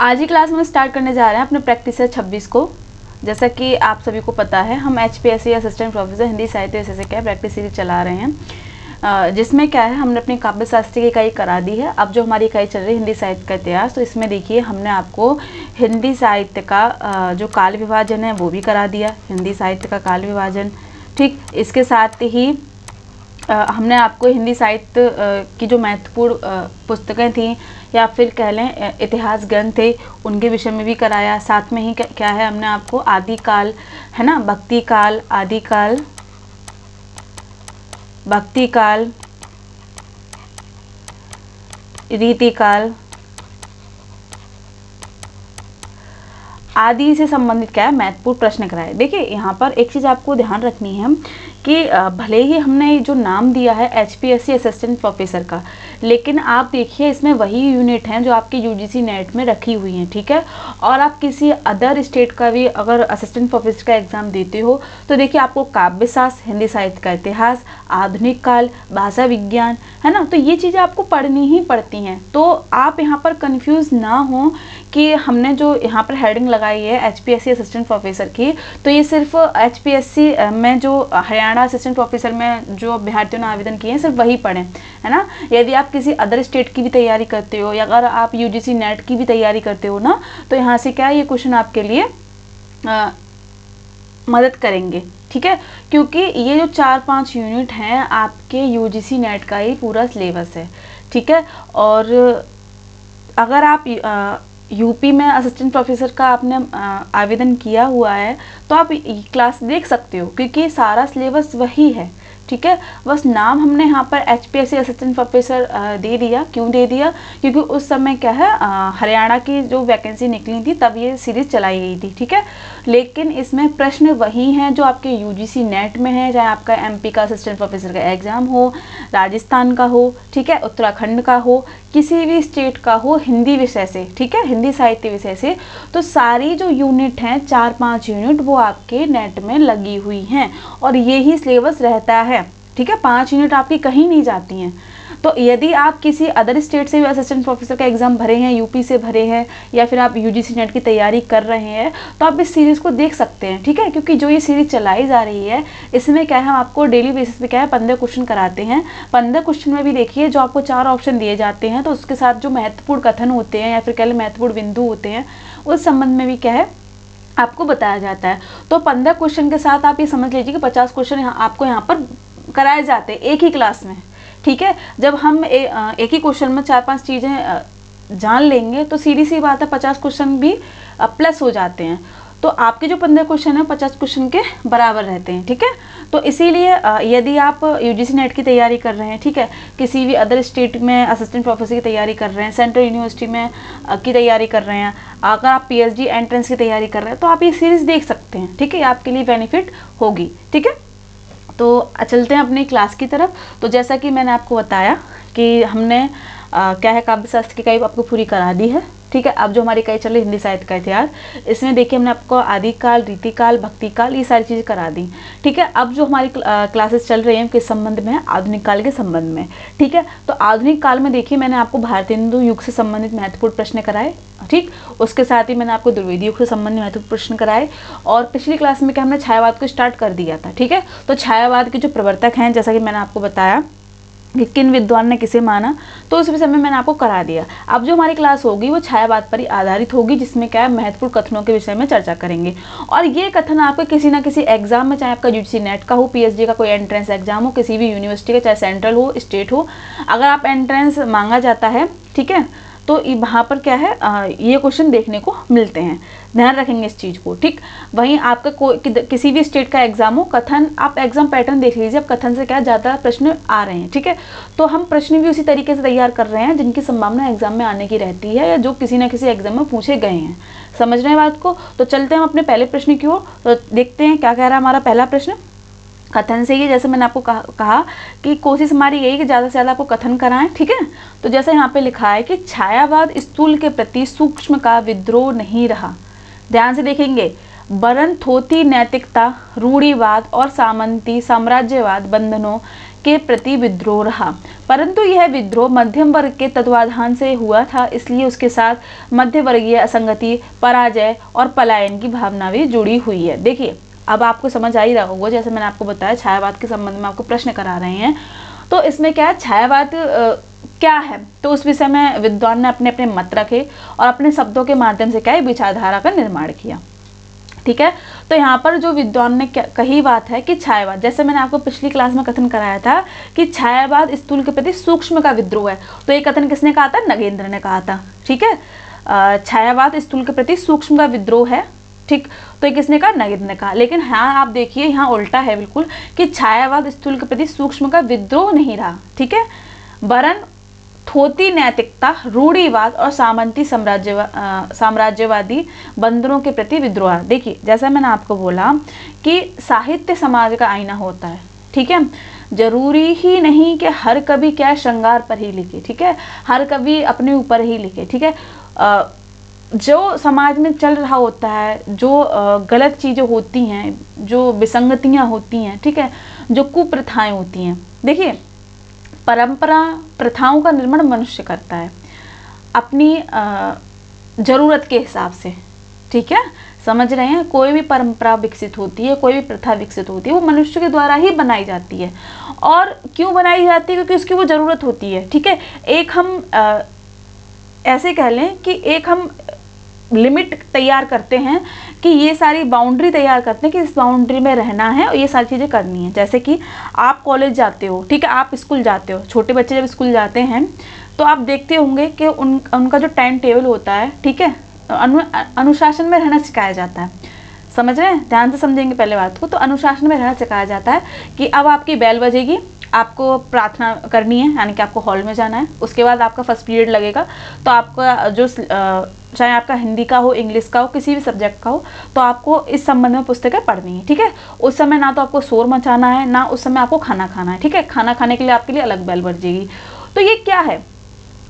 आज ही क्लास में स्टार्ट करने जा रहे हैं अपने प्रैक्टिस 26 को। जैसा कि आप सभी को पता है, हम HPSC असिस्टेंट प्रोफेसर हिंदी साहित्य से क्या प्रैक्टिस सीरीज चला रहे हैं, जिसमें क्या है, हमने अपनी काव्य शास्त्र की इकाई करा दी है। अब जो हमारी इकाई चल रही है हिंदी साहित्य का इतिहास, तो इसमें देखिए हमने आपको हिंदी साहित्य का जो काल विभाजन है वो भी करा दिया, हिंदी साहित्य का काल विभाजन। ठीक, इसके साथ ही हमने आपको हिंदी साहित्य की जो महत्वपूर्ण पुस्तकें थी या फिर कह लें इतिहास ग्रंथ थे, उनके विषय में भी कराया। साथ में ही क्या है, हमने आपको आदिकाल है ना, भक्ति काल, आदिकाल, भक्ति काल, रीतिकाल आदि से संबंधित क्या है महत्वपूर्ण प्रश्न कराए। देखिए यहाँ पर एक चीज़ आपको ध्यान रखनी है कि भले ही हमने जो नाम दिया है HPSC असिस्टेंट प्रोफेसर का, लेकिन आप देखिए इसमें वही यूनिट हैं जो आपके UGC नेट में रखी हुई हैं, ठीक है। और आप किसी अदर स्टेट का भी अगर असिस्टेंट प्रोफेसर का एग्जाम देते हो तो देखिए आपको काव्य शास्त्र, हिंदी साहित्य का इतिहास, आधुनिक काल, भाषा विज्ञान, है ना, तो ये चीज़ें आपको पढ़नी ही पड़ती हैं। तो आप यहाँ पर कंफ्यूज ना हो कि हमने जो यहाँ पर हेडिंग लगाई है HPSC असिस्टेंट प्रोफेसर की, तो ये सिर्फ HPSC में जो हरियाणा असिस्टेंट प्रोफेसर में जो अभ्यर्थियों ने आवेदन किए हैं सिर्फ वही पढ़ें, है ना। यदि आप किसी अदर स्टेट की भी तैयारी करते हो या अगर आप UGC नेट की भी तैयारी करते हो ना, तो यहाँ से क्या ये क्वेश्चन आपके लिए मदद करेंगे, ठीक है। क्योंकि ये जो 4-5 यूनिट हैं आपके UGC नेट का ही पूरा सिलेबस है, ठीक है। और अगर आप यूपी में असिस्टेंट प्रोफेसर का आपने आवेदन किया हुआ है तो आप क्लास देख सकते हो, क्योंकि सारा सिलेबस वही है, ठीक है। बस नाम हमने यहाँ पर HPSC असिस्टेंट प्रोफेसर दे दिया। क्यों दे दिया? क्योंकि उस समय क्या है, हरियाणा की जो वैकेंसी निकली थी तब ये सीरीज चलाई गई थी, ठीक है। लेकिन इसमें प्रश्न वही हैं जो आपके UGC नेट में है, चाहे आपका MP का असिस्टेंट प्रोफेसर का एग्जाम हो, राजस्थान का हो, ठीक है, उत्तराखंड का हो, किसी भी स्टेट का हो, हिंदी विषय से, ठीक है, हिंदी साहित्य विषय से, तो सारी जो यूनिट हैं 4-5 यूनिट वो आपके नेट में लगी हुई हैं और यही सिलेबस रहता है, ठीक है। 5 यूनिट आपकी कहीं नहीं जाती हैं। तो यदि आप किसी अदर स्टेट से भी असिस्टेंट प्रोफेसर का एग्जाम भरे हैं, यूपी से भरे हैं, या फिर आप UGC नेट की तैयारी कर रहे हैं, तो आप इस सीरीज़ को देख सकते हैं, ठीक है। क्योंकि जो ये सीरीज चलाई जा रही है इसमें क्या है, हम आपको डेली बेसिस पे क्या है 15 क्वेश्चन कराते हैं। 15 क्वेश्चन में भी देखिए जो आपको 4 ऑप्शन दिए जाते हैं, तो उसके साथ जो महत्वपूर्ण कथन होते हैं या फिर कह लें महत्वपूर्ण बिंदु होते हैं, उस संबंध में भी क्या है आपको बताया जाता है। तो 15 क्वेश्चन के साथ आप ये समझ लीजिए कि 50 क्वेश्चन आपको यहाँ पर कराए जाते हैं एक ही क्लास में, ठीक है। जब हम एक ही क्वेश्चन में 4-5 चीज़ें जान लेंगे तो सीधी सी बात है 50 क्वेश्चन भी प्लस हो जाते हैं। तो आपके जो 15 क्वेश्चन हैं 50 क्वेश्चन के बराबर रहते हैं, ठीक है। तो इसीलिए यदि आप UGC नेट की तैयारी कर रहे हैं, ठीक है, किसी भी अदर स्टेट में असिस्टेंट प्रोफेसर की तैयारी कर रहे हैं, सेंट्रल यूनिवर्सिटी में की तैयारी कर रहे हैं, अगर आप PhD एंट्रेंस की तैयारी कर रहे हैं, तो आप ये सीरीज़ देख सकते हैं, ठीक है, ये आपके लिए बेनिफिट होगी, ठीक है। तो चलते हैं अपनी क्लास की तरफ। तो जैसा कि मैंने आपको बताया कि हमने क्या है काव्य शास्त्र की इकाई आपको पूरी करा दी है, ठीक है। अब जो हमारी इकाई चल रही है हिंदी साहित्य का इतिहास, इसमें देखिए हमने आपको आदिकाल, रीतिकाल, भक्तिकाल ये सारी चीज़ें करा दी, ठीक है। अब जो हमारी क्लासेस चल रही हैं किस संबंध में है, आधुनिक काल के संबंध में, ठीक है। तो आधुनिक काल में देखिए मैंने आपको भारतेंदु युग से संबंधित महत्वपूर्ण प्रश्न कराए, ठीक। उसके साथ ही मैंने आपको द्विवेदी युग से संबंधित महत्वपूर्ण प्रश्न कराए। और पिछली क्लास में क्या हमने छायावाद को स्टार्ट कर दिया था, ठीक है। तो छायावाद के जो प्रवर्तक हैं, जैसा कि मैंने आपको बताया कि किन विद्वान ने किसे माना, तो उस विषय में मैंने आपको करा दिया। अब जो हमारी क्लास होगी वो छायावाद पर ही आधारित होगी, जिसमें क्या है महत्वपूर्ण कथनों के विषय में चर्चा करेंगे। और ये कथन आपके किसी ना किसी एग्जाम में, चाहे आपका UGC नेट का हो, PhD का कोई एंट्रेंस एग्जाम हो, किसी भी यूनिवर्सिटी का, चाहे सेंट्रल हो, स्टेट हो, अगर आप एंट्रेंस मांगा जाता है, ठीक है, तो वहाँ पर क्या है ये क्वेश्चन देखने को मिलते हैं। ध्यान रखेंगे इस चीज़ को, ठीक। वहीं आपका किसी भी स्टेट का एग्जाम हो, कथन आप एग्जाम पैटर्न देख लीजिए, अब कथन से क्या ज़्यादा प्रश्न आ रहे हैं, ठीक है। तो हम प्रश्न भी उसी तरीके से तैयार कर रहे हैं जिनकी संभावना एग्जाम में आने की रहती है या जो किसी ना किसी एग्जाम में पूछे गए हैं। समझ रहे हैं बात को? तो चलते हैं हम अपने पहले प्रश्न की ओर। तो देखते हैं क्या कह रहा है हमारा पहला प्रश्न। कथन से ही जैसे मैंने आपको कहा कि कोशिश हमारी यही कि ज़्यादा से ज़्यादा आपको कथन कराएं, ठीक है। तो जैसे यहाँ पे लिखा है कि छायावाद स्थूल के प्रति सूक्ष्म का विद्रोह नहीं रहा। ध्यान से देखेंगे, वरन थोथी नैतिकता, रूढ़िवाद और सामंती साम्राज्यवाद बंधनों के प्रति विद्रोह रहा, परंतु यह विद्रोह मध्यम वर्ग के तत्वाधान से हुआ था, इसलिए उसके साथ मध्य वर्गीय असंगति, पराजय और पलायन की भावना भी जुड़ी हुई है। देखिए अब आपको समझ आ ही रहा होगा, जैसे मैंने आपको बताया छायावाद के संबंध में आपको प्रश्न करा रहे हैं, तो इसमें क्या है, छायावाद क्या है, तो उस विषय में विद्वान ने अपने अपने मत रखे और अपने शब्दों के माध्यम से क्या है, विचारधारा का निर्माण किया। ठीक है, तो यहाँ पर जो विद्वान ने कही बात है कि छायावाद, जैसे मैंने आपको पिछली क्लास में कथन कराया था कि छायावाद स्थूल के प्रति सूक्ष्म का विद्रोह है, तो ये कथन किसने कहा था, नगेंद्र ने कहा था। ठीक है, छायावाद स्थूल के प्रति सूक्ष्म का विद्रोह है, ठीक, तो ये किसने कहा, नगेंद्र ने कहा। लेकिन हाँ आप देखिए यहाँ उल्टा है बिल्कुल, कि छायावाद स्थूल के प्रति सूक्ष्म का विद्रोह नहीं रहा, ठीक है, वरन थोती नैतिकता, रूढ़िवाद और सामंती साम्राज्यवादी बंदरों के प्रति विद्रोह। देखिए जैसा मैंने आपको बोला कि साहित्य समाज का आईना होता है, ठीक है, जरूरी ही नहीं कि हर कवि क्या श्रृंगार पर ही लिखे, ठीक है, हर कवि अपने ऊपर ही लिखे, ठीक है, जो समाज में चल रहा होता है, जो गलत चीज़ें होती हैं, जो विसंगतियाँ होती हैं, ठीक है, जो कुप्रथाएं होती हैं, देखिए परंपरा प्रथाओं का निर्माण मनुष्य करता है अपनी ज़रूरत के हिसाब से, ठीक है, समझ रहे हैं, कोई भी परंपरा विकसित होती है, कोई भी प्रथा विकसित होती है, वो मनुष्य के द्वारा ही बनाई जाती है। और क्यों बनाई जाती है, क्योंकि उसकी वो ज़रूरत होती है, ठीक है। एक हम ऐसे कह लें कि एक हम लिमिट तैयार करते हैं, कि ये सारी बाउंड्री तैयार करते हैं कि इस बाउंड्री में रहना है और ये सारी चीज़ें करनी है। जैसे कि आप कॉलेज जाते हो, ठीक है, आप स्कूल जाते हो, छोटे बच्चे जब स्कूल जाते हैं तो आप देखते होंगे कि उनका जो टाइम टेबल होता है, ठीक है, अनुशासन में रहना सिखाया जाता है। समझ रहे हैं, ध्यान से समझेंगे पहले बात को, तो अनुशासन में रहना सिखाया जाता है कि अब आपकी बेल बजेगी, आपको प्रार्थना करनी है, यानी कि आपको हॉल में जाना है, उसके बाद आपका फर्स्ट पीरियड लगेगा, तो आपका जो चाहे आपका हिंदी का हो, इंग्लिश का हो, किसी भी सब्जेक्ट का हो, तो आपको इस संबंध में पुस्तकें पढ़नी है, ठीक है। उस समय ना तो आपको शोर मचाना है, ना उस समय आपको खाना खाना है, ठीक है, खाना खाने के लिए आपके लिए अलग बेल बजेगी। तो ये क्या है,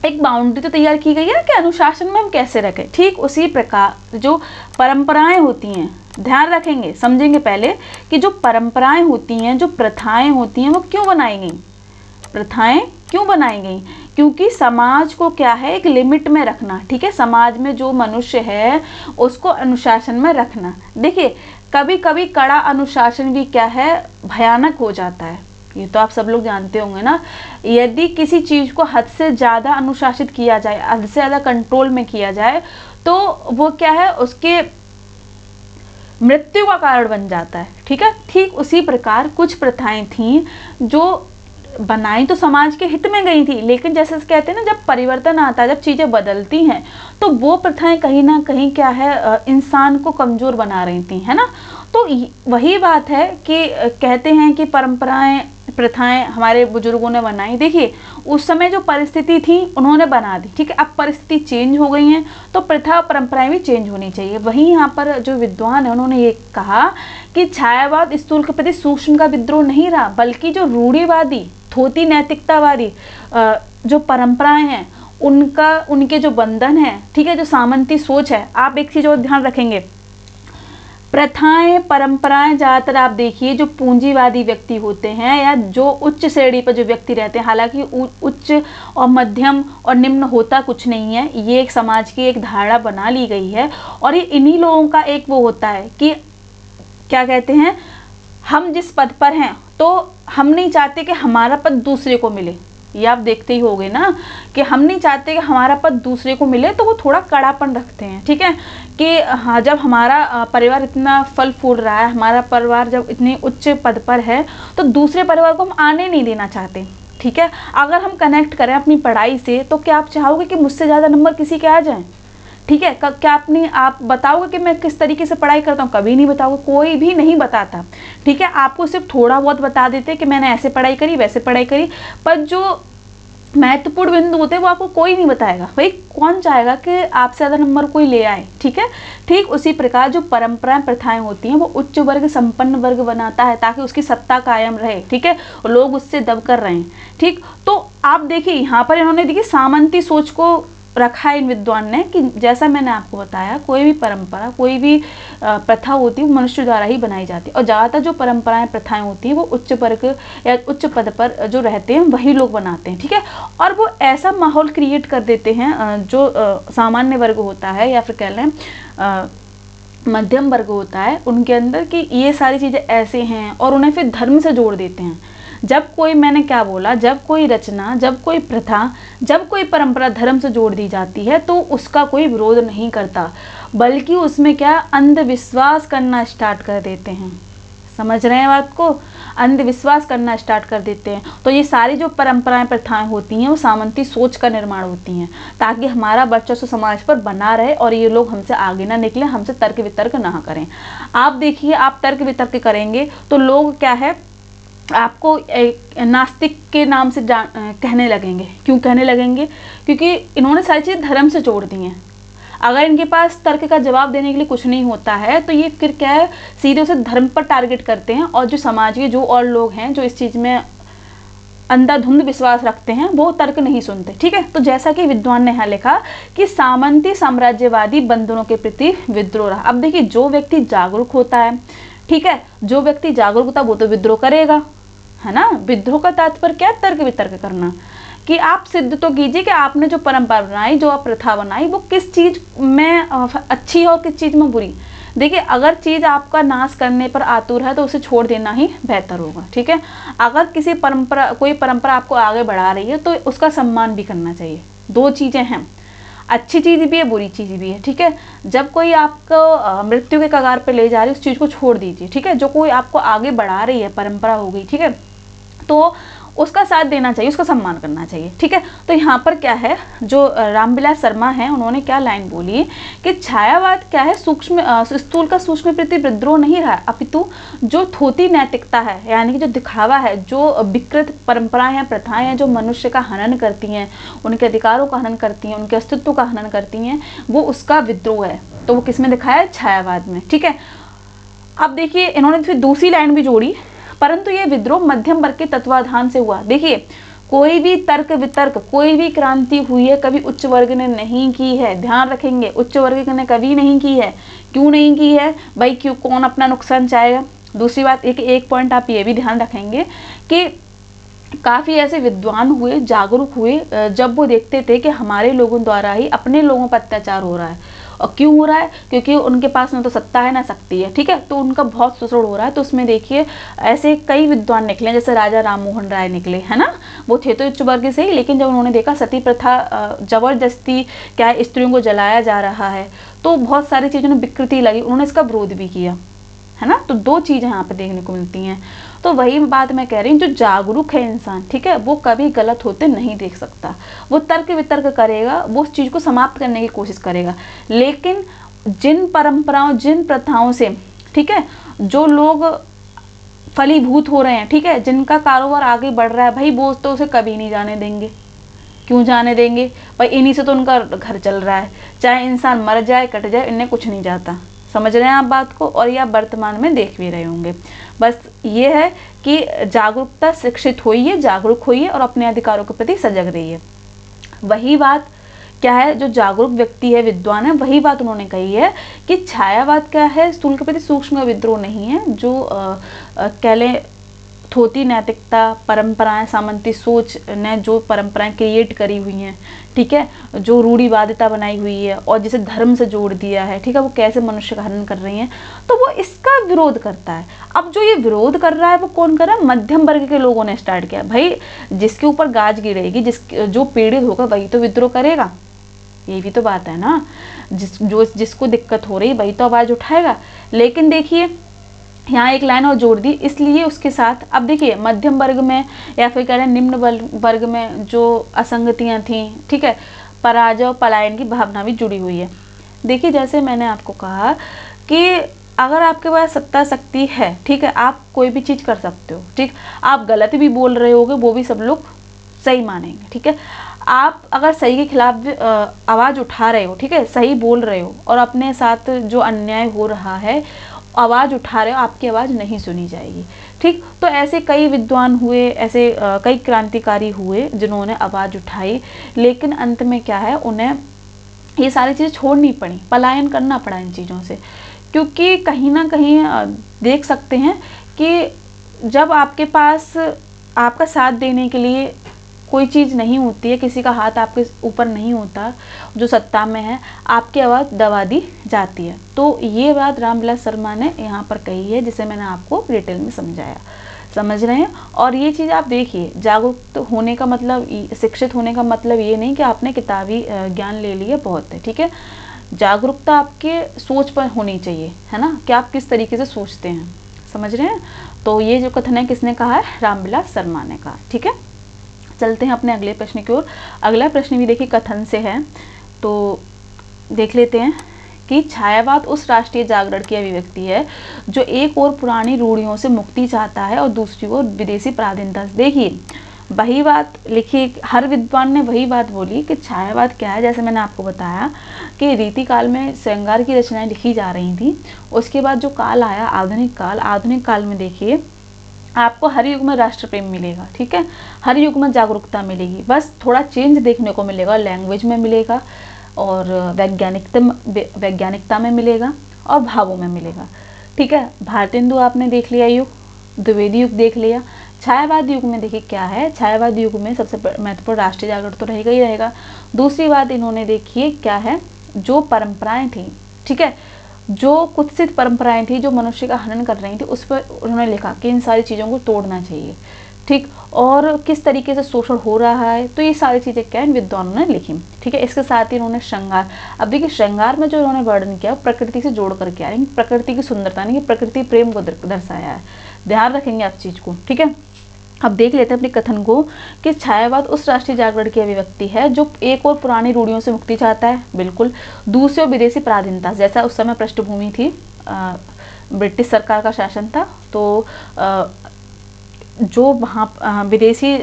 एक बाउंड्री तो तैयार की गई है कि अनुशासन में हम कैसे रखें। ठीक उसी प्रकार जो परंपराएं होती हैं, ध्यान रखेंगे, समझेंगे पहले कि जो परंपराएं होती हैं, जो प्रथाएं होती हैं, वो क्यों बनाई गई, प्रथाएं क्यों बनाई गई, क्योंकि समाज को क्या है, एक लिमिट में रखना, ठीक है, समाज में जो मनुष्य है उसको अनुशासन में रखना। देखिए कभी कभी कड़ा अनुशासन भी क्या है, भयानक हो जाता है, ये तो आप सब लोग जानते होंगे ना। यदि किसी चीज़ को हद से ज़्यादा अनुशासित किया जाए, हद से ज़्यादा कंट्रोल में किया जाए, तो वो क्या है, उसके मृत्यु का कारण बन जाता है, ठीक है। ठीक उसी प्रकार कुछ प्रथाएं थीं जो बनाई तो समाज के हित में गई थी, लेकिन जैसे कहते हैं ना, जब परिवर्तन आता है, जब चीज़ें बदलती हैं, तो वो प्रथाएं कहीं ना कहीं क्या है, इंसान को कमज़ोर बना रही थी, है ना। तो वही बात है कि कहते हैं कि परंपराएं प्रथाएं हमारे बुजुर्गों ने बनाई। देखिए उस समय जो परिस्थिति थी उन्होंने बना दी, ठीक है, अब परिस्थिति चेंज हो गई हैं, तो प्रथा और परंपराएं भी चेंज होनी चाहिए। वहीं यहाँ पर जो विद्वान है उन्होंने ये कहा कि छायावाद स्थूल के प्रति सूक्ष्म का विद्रोह नहीं रहा, बल्कि जो रूढ़िवादी, थोती नैतिकतावादी जो परंपराएं हैं, उनके जो बंधन है, ठीक है, जो सामंती सोच है। आप एक चीज़ और ध्यान रखेंगे, प्रथाएं परंपराएं ज़्यादातर आप देखिए जो पूंजीवादी व्यक्ति होते हैं, या जो उच्च श्रेणी पर जो व्यक्ति रहते हैं, हालांकि उच्च और मध्यम और निम्न होता कुछ नहीं है, ये एक समाज की एक धारणा बना ली गई है। और ये इन्हीं लोगों का एक वो होता है कि क्या कहते हैं, हम जिस पद पर हैं तो हम नहीं चाहते कि हमारा पद दूसरे को मिले। ये आप देखते ही होंगे ना कि हम नहीं चाहते कि हमारा पद दूसरे को मिले, तो वो थोड़ा कड़ापन रखते हैं, ठीक है, कि हाँ जब हमारा परिवार इतना फल फूल रहा है, हमारा परिवार जब इतने उच्च पद पर है, तो दूसरे परिवार को हम आने नहीं देना चाहते, ठीक है। अगर हम कनेक्ट करें अपनी पढ़ाई से, तो क्या आप चाहोगे कि मुझसे ज़्यादा नंबर किसी के आ जाएं, ठीक है। क्या आप बताओगे कि मैं किस तरीके से पढ़ाई करता हूँ, कभी नहीं बताओगे, कोई भी नहीं बताता, ठीक है। आपको सिर्फ थोड़ा बहुत बता देते कि मैंने ऐसे पढ़ाई करी, वैसे पढ़ाई करी, पर जो महत्वपूर्ण बिंदु होते हैं वो आपको कोई नहीं बताएगा। भाई कौन चाहेगा कि आपसे ज़्यादा नंबर कोई ले आए, ठीक है। ठीक उसी प्रकार जो परंपराएं प्रथाएं होती हैं, वो उच्च वर्ग संपन्न वर्ग बनाता है ताकि उसकी सत्ता कायम रहे, ठीक है, लोग उससे दब कर रहे हैं, ठीक। तो आप देखिए यहाँ पर इन्होंने देखिए सामंती सोच को रखा है इन विद्वान ने कि जैसा मैंने आपको बताया, कोई भी परंपरा, कोई भी प्रथा होती है वो मनुष्य द्वारा ही बनाई जाती है, और ज़्यादातर जो परंपराएं प्रथाएं होती हैं वो उच्च वर्ग या उच्च पद पर जो रहते हैं वही लोग बनाते हैं, ठीक है। और वो ऐसा माहौल क्रिएट कर देते हैं जो सामान्य वर्ग होता है या फिर कह लें मध्यम वर्ग होता है उनके अंदर, कि ये सारी चीज़ें ऐसे हैं, और उन्हें फिर धर्म से जोड़ देते हैं। जब कोई, मैंने क्या बोला, जब कोई रचना, जब कोई प्रथा, जब कोई परंपरा धर्म से जोड़ दी जाती है तो उसका कोई विरोध नहीं करता, बल्कि उसमें क्या, अंधविश्वास करना स्टार्ट कर देते हैं। समझ रहे हैं बात को? अंधविश्वास करना स्टार्ट कर देते हैं। तो ये सारी जो परंपराएं प्रथाएं होती हैं वो सामंती सोच का निर्माण होती हैं, ताकि हमारा वर्चस्व समाज पर बना रहे और ये लोग हमसे आगे ना निकले, हमसे तर्क वितर्क ना करें। आप देखिए, आप तर्क वितर्क करेंगे तो लोग क्या है, आपको नास्तिक के नाम से कहने लगेंगे। क्यों कहने लगेंगे? क्योंकि इन्होंने सारी चीज़ धर्म से जोड़ दी हैं। अगर इनके पास तर्क का जवाब देने के लिए कुछ नहीं होता है तो ये फिर क्या है, सीधे उसे धर्म पर टारगेट करते हैं, और जो समाज के जो और लोग हैं जो इस चीज़ में अंधाधुंध विश्वास रखते हैं वो तर्क नहीं सुनते, ठीक है। तो जैसा कि विद्वान ने यहाँ लिखा कि सामंती साम्राज्यवादी बंधनों के प्रति विद्रोह रहा। अब देखिए, जो व्यक्ति जागरूक होता है, ठीक है, जो व्यक्ति जागरूक होता है वो तो विद्रोह करेगा, है ना। विद्रोह का तात्पर्य क्या है? तर्क वितर्क करना, कि आप सिद्ध तो कीजिए कि आपने जो परंपरा बनाई, जो आप प्रथा बनाई, वो किस चीज़ में अच्छी है और किस चीज़ में बुरी। देखिए, अगर चीज़ आपका नाश करने पर आतुर है तो उसे छोड़ देना ही बेहतर होगा, ठीक है। अगर किसी परंपरा, कोई परंपरा आपको आगे बढ़ा रही है तो उसका सम्मान भी करना चाहिए। दो चीज़ें हैं, अच्छी चीज़ भी है, बुरी चीज़ भी है, ठीक है। जब कोई आपको मृत्यु के कगार पर ले जा रही है, उस चीज़ को छोड़ दीजिए, ठीक है। जो कोई आपको आगे बढ़ा रही है, परंपरा हो गई, ठीक है, तो उसका साथ देना चाहिए, उसका सम्मान करना चाहिए, ठीक है। तो यहाँ पर क्या है, जो रामविलास शर्मा हैं उन्होंने क्या लाइन बोली कि छायावाद क्या है, स्थूल का सूक्ष्म प्रति विद्रोह नहीं रहा, अपितु जो थोती नैतिकता है, यानी कि जो दिखावा है, जो विकृत परंपराएं हैं, प्रथाएं हैं, जो मनुष्य का हनन करती हैं, उनके अधिकारों का हनन करती हैं, उनके अस्तित्व का हनन करती हैं, वो उसका विद्रोह है। तो वो किसमें दिखाया है? छायावाद में, ठीक है। अब देखिए, इन्होंने फिर दूसरी लाइन भी जोड़ी, परंतु ये विद्रोह मध्यम वर्ग के तत्वाधान से हुआ। देखिए, कोई भी तर्क वितर्क, कोई भी क्रांति हुई है कभी उच्च वर्ग ने नहीं की है। ध्यान रखेंगे, उच्च वर्ग ने कभी नहीं की है। क्यों नहीं की है भाई? क्यों? कौन अपना नुकसान चाहेगा? दूसरी बात, एक पॉइंट आप ये भी ध्यान रखेंगे कि काफ़ी ऐसे विद्वान हुए, जागरूक हुए, जब वो देखते थे कि हमारे लोगों द्वारा ही अपने लोगों पर अत्याचार हो रहा है। और क्यों हो रहा है? क्योंकि उनके पास ना तो सत्ता है ना शक्ति है, ठीक है। तो उनका बहुत शोषण हो रहा है। तो उसमें देखिए, ऐसे कई विद्वान निकले, जैसे राजा राम मोहन राय निकले, है ना। वो थे तो उच्च वर्ग से ही, लेकिन जब उन्होंने देखा सती प्रथा, जबरदस्ती क्या है, स्त्रियों को जलाया जा रहा है, तो बहुत सारी चीज़ों में विकृति लगी, उन्होंने इसका विरोध भी किया, है ना। तो दो चीज़ें यहाँ पे देखने को मिलती हैं। तो वही बात मैं कह रही हूँ, जो जागरूक है इंसान, ठीक है, वो कभी गलत होते नहीं देख सकता। वो तर्क वितर्क करेगा, वो उस चीज़ को समाप्त करने की कोशिश करेगा। लेकिन जिन परंपराओं, जिन प्रथाओं से, ठीक है, जो लोग फलीभूत हो रहे हैं, ठीक है, जिनका कारोबार आगे बढ़ रहा है, भाई वो तो उसे कभी नहीं जाने देंगे। क्यों जाने देंगे भाई? इन्हीं से तो उनका घर चल रहा है। चाहे इंसान मर जाए, कट जाए, इन्हें कुछ नहीं जाता। समझ रहे हैं आप बात को? और ये आप वर्तमान में देख भी रहे होंगे। बस ये है कि जागरूकता, शिक्षित होइए, जागरूक होइए और अपने अधिकारों के प्रति सजग रहिए। वही बात क्या है, जो जागरूक व्यक्ति है, विद्वान है, वही बात उन्होंने कही है कि छायावाद क्या है, स्थूल के प्रति सूक्ष्म विद्रोह नहीं है। जो कह लें थोती नैतिकता, परंपराएं, सामंती सोच ने जो परंपराएं क्रिएट करी हुई हैं, ठीक है, जो रूढ़िवादिता बनाई हुई है और जिसे धर्म से जोड़ दिया है, ठीक है, वो कैसे मनुष्य का हनन कर रही हैं, तो वो इसका विरोध करता है। अब जो ये विरोध कर रहा है वो कौन कर रहा है? मध्यम वर्ग के लोगों ने स्टार्ट किया। भाई, जिसके ऊपर गाज गिरेगी, जो पीड़ित होगा वही तो विद्रोह करेगा। ये भी तो बात है ना। जिसको दिक्कत हो रही वही तो आवाज़ उठाएगा। लेकिन देखिए, यहाँ एक लाइन और जोड़ दी, इसलिए उसके साथ अब देखिए, मध्यम वर्ग में या फिर कह रहे हैं निम्न वर्ग में जो असंगतियाँ थीं, ठीक है, पराजय और पलायन की भावना भी जुड़ी हुई है। देखिए, जैसे मैंने आपको कहा कि अगर आपके पास सत्ता शक्ति है, ठीक है, आप कोई भी चीज़ कर सकते हो, ठीक, आप गलत भी बोल रहे होगे, वो भी सब लोग सही मानेंगे, ठीक है। आप अगर सही के खिलाफ आवाज़ उठा रहे हो, ठीक है, सही बोल रहे हो, और अपने साथ जो अन्याय हो रहा है आवाज़ उठा रहे हो, आपकी आवाज़ नहीं सुनी जाएगी। ठीक, तो ऐसे कई विद्वान हुए, ऐसे कई क्रांतिकारी हुए जिन्होंने आवाज़ उठाई, लेकिन अंत में क्या है, उन्हें ये सारी चीज़ें छोड़नी पड़ी, पलायन करना पड़ा इन चीज़ों से। क्योंकि कहीं ना कहीं देख सकते हैं कि जब आपके पास आपका साथ देने के लिए कोई चीज़ नहीं होती है, किसी का हाथ आपके ऊपर नहीं होता जो सत्ता में है, आपकी आवाज़ दबा दी जाती है। तो ये बात रामविलास शर्मा ने यहाँ पर कही है, जिसे मैंने आपको डिटेल में समझाया। समझ रहे हैं? और ये चीज़ आप देखिए, जागरूक होने का मतलब, शिक्षित होने का मतलब ये नहीं कि आपने किताबी ज्ञान ले लिया बहुत है। ठीक है, जागरूकता आपके सोच पर होनी चाहिए, है ना, कि आप किस तरीके से सोचते हैं। समझ रहे हैं? तो ये जो कथन है किसने कहा है? रामविलास शर्मा ने कहा। ठीक है, चलते हैं अपने अगले प्रश्न की ओर। अगला प्रश्न भी देखिए कथन से है, तो देख लेते हैं कि छायावाद उस राष्ट्रीय जागरण की अभिव्यक्ति है जो एक और पुरानी रूढ़ियों से मुक्ति चाहता है और दूसरी ओर विदेशी पराधीनता से। देखिए वही बात लिखी, हर विद्वान ने वही बात बोली कि छायावाद क्या है। जैसे मैंने आपको बताया कि रीति काल में श्रृंगार की रचनाएं लिखी जा रही थी, उसके बाद जो काल आया आधुनिक काल में देखिए आपको हर युग में राष्ट्र प्रेम मिलेगा। ठीक है, हर युग में जागरूकता मिलेगी, बस थोड़ा चेंज देखने को मिलेगा, लैंग्वेज में मिलेगा और वैज्ञानिकता में मिलेगा और भावों में मिलेगा। ठीक है, भारतेंदु आपने देख लिया युग, द्विवेदी युग देख लिया। छायावाद युग में देखिए क्या है, छायावाद युग में सबसे महत्वपूर्ण राष्ट्रीय जागरण तो रहेगा ही रहेगा। दूसरी बात इन्होंने देखिए क्या है, जो परंपराएं थी, ठीक है, जो कुत्सित परंपराएं थी जो मनुष्य का हनन कर रही थी, उस पर उन्होंने लिखा कि इन सारी चीज़ों को तोड़ना चाहिए। ठीक, और किस तरीके से शोषण हो रहा है, तो ये सारी चीज़ें क्या इन विद्वानों ने लिखी। ठीक है, इसके साथ ही इन्होंने श्रृंगार, अब देखिए श्रृंगार में जो इन्होंने वर्णन किया प्रकृति से जोड़ करके आया, प्रकृति की सुंदरता नहीं, प्रकृति प्रेम को दर्शाया है। ध्यान रखेंगे आप चीज़ को। ठीक है, अब देख लेते हैं अपने कथन को कि छायावाद उस राष्ट्रीय जागरण की अभिव्यक्ति है जो एक और पुरानी रूढ़ियों से मुक्ति चाहता है, बिल्कुल, दूसरी और विदेशी पराधीनता, जैसा उस समय पृष्ठभूमि थी, ब्रिटिश सरकार का शासन था, तो जो वहाँ विदेशी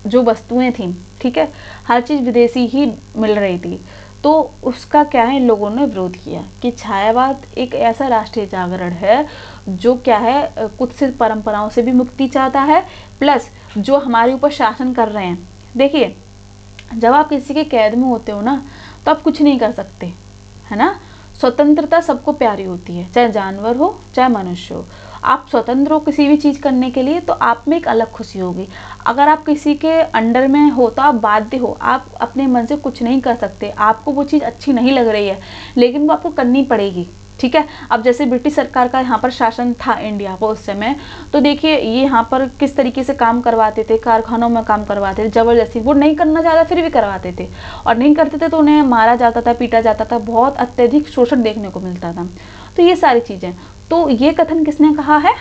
जो वस्तुएं थी, ठीक है, हर चीज़ विदेशी ही मिल रही थी, तो उसका क्या है, इन लोगों ने विरोध किया कि छायावाद एक ऐसा राष्ट्रीय जागरण है जो क्या है, कुत्सित परंपराओं से भी मुक्ति चाहता है, प्लस जो हमारे ऊपर शासन कर रहे हैं। देखिए जब आप किसी के कैद में होते हो ना, तो आप कुछ नहीं कर सकते, है ना। स्वतंत्रता सबको प्यारी होती है, चाहे जानवर हो चाहे मनुष्य हो। आप स्वतंत्र हो किसी भी चीज़ करने के लिए, तो आप में एक अलग खुशी होगी। अगर आप किसी के अंडर में हो तो आप बाध्य हो, आप अपने मन से कुछ नहीं कर सकते, आपको वो चीज़ अच्छी नहीं लग रही है लेकिन वो आपको करनी पड़ेगी। ठीक है, अब जैसे ब्रिटिश सरकार का यहाँ पर शासन था इंडिया पर उस समय, तो देखिए ये यहाँ पर किस तरीके से काम करवाते थे, कारखानों में काम करवाते थे, जबरदस्ती, वो नहीं करना चाहता फिर भी करवाते थे, और नहीं करते थे तो उन्हें मारा जाता था, पीटा जाता था, बहुत अत्यधिक शोषण देखने को मिलता था। तो ये सारी चीज़ें, तो ये कथन किसने कहा है?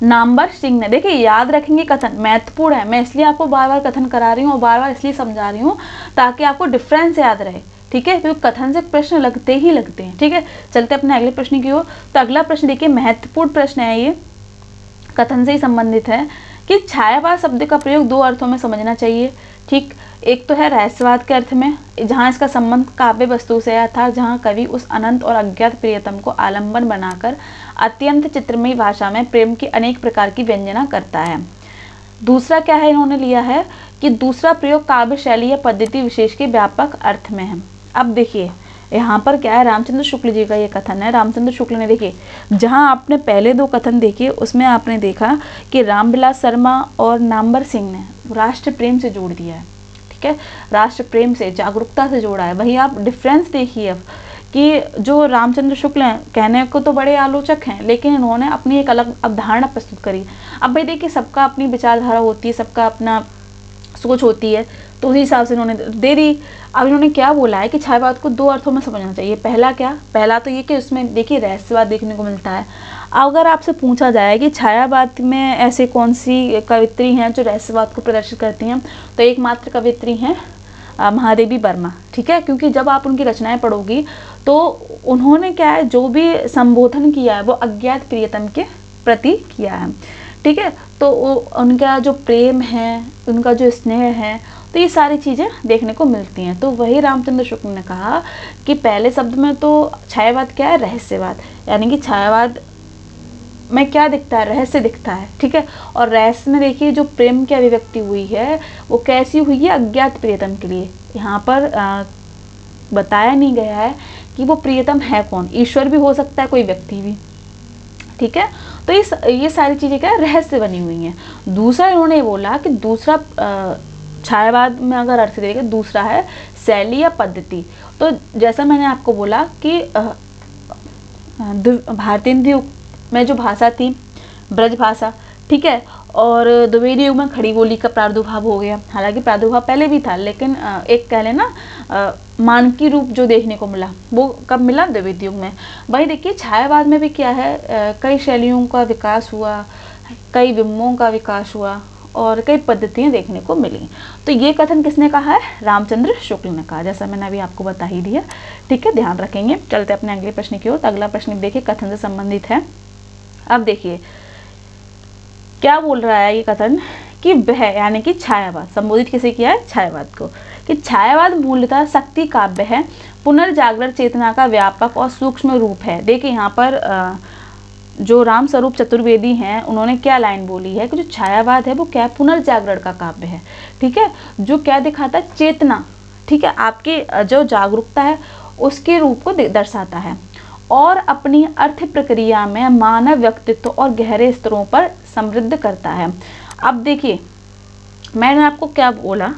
नामवर सिंह ने। देखिए याद रखेंगे, कथन महत्वपूर्ण है, मैं इसलिए आपको बार बार कथन करा रही हूँ और बार बार इसलिए समझा रही हूँ ताकि आपको डिफरेंस याद रहे। ठीक है, क्योंकि कथन से प्रश्न लगते ही लगते हैं। ठीक है, चलते अपने अगले प्रश्न की ओर। तो अगला प्रश्न देखिए, महत्वपूर्ण प्रश्न है, ये कथन से ही संबंधित है कि छायावाद शब्द का प्रयोग दो अर्थों में समझना चाहिए। ठीक, एक तो है रहस्यवाद के अर्थ में, जहाँ इसका संबंध काव्य वस्तु से है, अर्थात जहाँ कवि उस अनंत और अज्ञात प्रियतम को आलंबन बनाकर अत्यंत चित्रमयी भाषा में प्रेम की अनेक प्रकार की व्यंजना करता है। दूसरा क्या है, इन्होंने लिया है कि दूसरा प्रयोग काव्य शैली या पद्धति विशेष के व्यापक अर्थ में है। अब देखिए यहाँ पर क्या है, रामचंद्र शुक्ल जी का ये कथन है। रामचंद्र शुक्ल ने, देखिए जहाँ आपने पहले दो कथन देखे उसमें आपने देखा कि रामविलास शर्मा और नामवर सिंह ने राष्ट्र प्रेम से जोड़ दिया है। ठीक है, राष्ट्र प्रेम से, जागरूकता से जोड़ा है। वहीं आप डिफरेंस देखिए अब कि जो रामचंद्र शुक्ल हैं, कहने को तो बड़े आलोचक हैं लेकिन इन्होंने अपनी एक अलग अवधारणा प्रस्तुत करी। अब भाई देखिए सबका अपनी विचारधारा होती है, सबका अपना सोच होती है, तो उसी हिसाब से इन्होंने दे दी। अब इन्होंने क्या बोला है कि छायावाद को दो अर्थों में समझना चाहिए। पहला क्या, पहला तो ये कि उसमें देखिए रहस्यवाद देखने को मिलता है। अगर आपसे पूछा जाए कि छायावाद में ऐसे कौन सी कवित्री हैं जो रहस्यवाद को प्रदर्शित करती हैं, तो एकमात्र कवित्री हैं महादेवी वर्मा। ठीक है, क्योंकि जब आप उनकी रचनाएं पढ़ोगी तो उन्होंने क्या है, जो भी संबोधन किया है वो अज्ञात प्रियतम के प्रति किया है। ठीक है, तो उनका जो प्रेम है, उनका जो स्नेह है, तो ये सारी चीज़ें देखने को मिलती हैं। तो वही रामचंद्र शुक्ल ने कहा कि पहले शब्द में तो छायावाद क्या है, रहस्यवाद, यानी कि छायावाद में क्या दिखता है, रहस्य दिखता है, ठीक है। और रहस्य में देखिए जो प्रेम की अभिव्यक्ति हुई है वो कैसी हुई है, अज्ञात प्रियतम के लिए। यहाँ पर बताया नहीं गया है कि वो प्रियतम है कौन, ईश्वर भी हो सकता है, कोई व्यक्ति भी, ठीक है। तो ये सारी चीज़ें क्या है, रहस्य बनी हुई हैं। दूसरा इन्होंने बोला कि दूसरा छायावाद में अगर अर्थ देखें, दूसरा है शैली या पद्धति। तो जैसा मैंने आपको बोला कि भारतीय युग में जो भाषा थी ब्रज भाषा, ठीक है, और द्विवेदी युग में खड़ी बोली का प्रादुर्भाव हो गया। हालांकि प्रादुर्भाव पहले भी था, लेकिन एक कह लेना मानकी रूप जो देखने को मिला वो कब मिला, द्विवेदी युग में। वही देखिए छायावाद में भी क्या है, कई शैलियों का विकास हुआ, कई बिंबों का विकास हुआ और कई पद्धतियाँ देखने को मिली। तो ये कथन किसने कहा है, रामचंद्र शुक्ल ने कहा, जैसा मैंने अभी आपको बता ही दिया, ठीक है, ध्यान रखेंगे। चलते अपने अगले प्रश्न की ओर। तो अगला प्रश्न देखिए कथन से संबंधित है। अब देखिए क्या बोल रहा है ये कथन कि वह, यानी कि छायावाद, संबोधित किसे किया है, छायावाद को, कि छायावाद मूलतः शक्ति काव्य है, पुनर्जागरण चेतना का व्यापक और सूक्ष्म रूप है। देखिए यहाँ पर जो राम स्वरूप चतुर्वेदी हैं उन्होंने क्या लाइन बोली है कि जो छायावाद है वो क्या है, पुनर्जागरण का काव्य है, ठीक है, जो क्या दिखाता है, चेतना, ठीक है, आपकी जो जागरूकता है उसके रूप को दर्शाता है और अपनी अर्थ प्रक्रिया में मानव व्यक्तित्व और गहरे स्तरों पर समृद्ध करता है। अब देखिए मैंने आपको क्या बोला